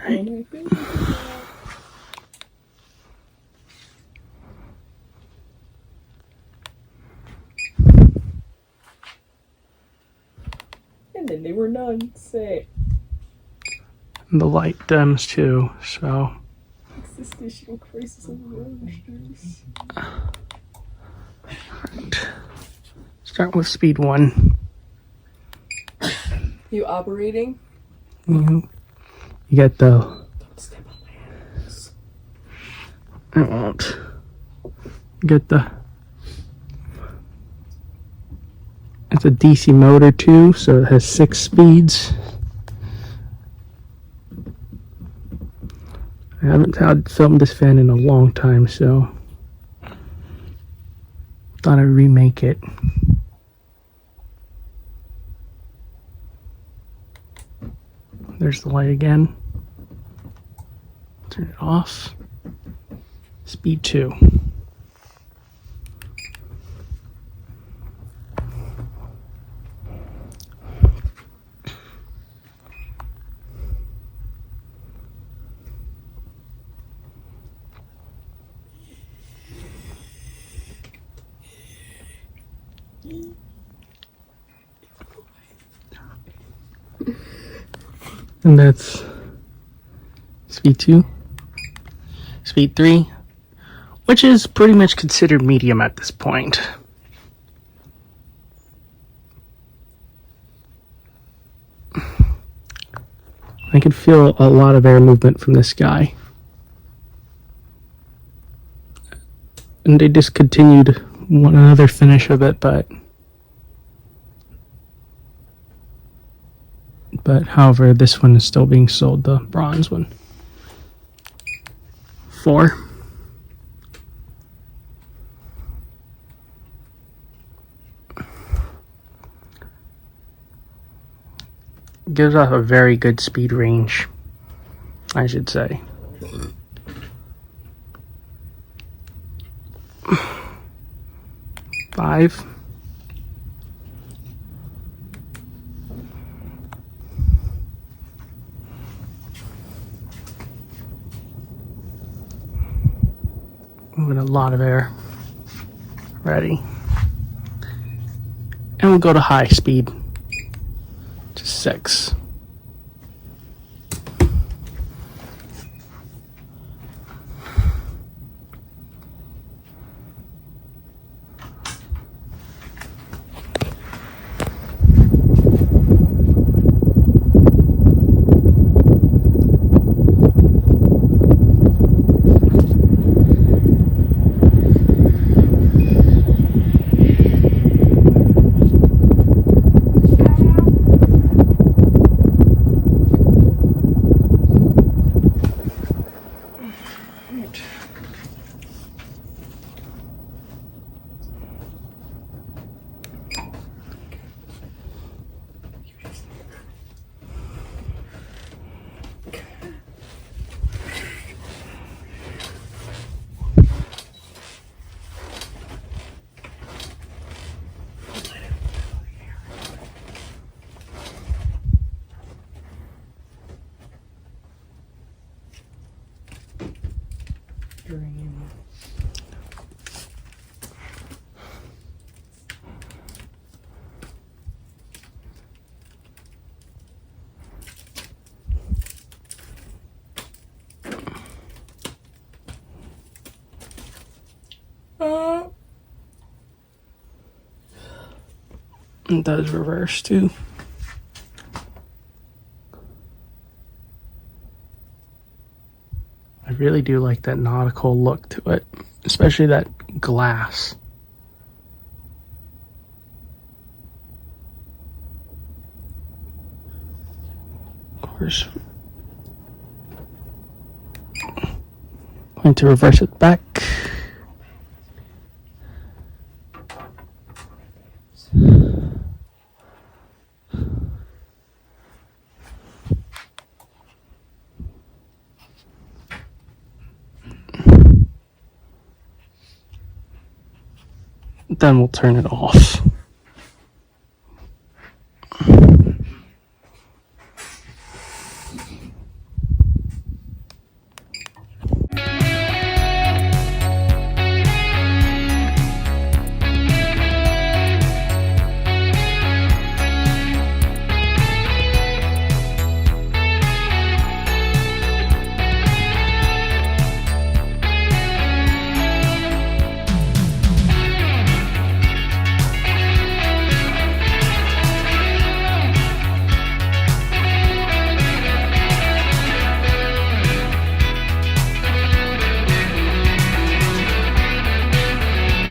my baby. And then they were done. Say. And the light dims too, so. Existential crisis of roasters. Right. Start with speed 1. You operating? You get the. Don't step on my hands. I won't. Get the. It's a DC motor too, so it has 6 speeds. I haven't filmed this fan in a long time, so thought I'd remake it. There's the light again. Turn it off. Speed 2. And that's speed 2. Speed 3, which is pretty much considered medium at this point. I can feel a lot of air movement from this guy. And they discontinued another finish of it, but however, this one is still being sold, the bronze one. 4. Gives off a very good speed range, I should say. 5. Moving a lot of air. Ready. And we'll go to high speed. To 6. It does reverse too. I really do like that nautical look to it, especially that glass. Of course, going to reverse it back. Then we'll turn it off.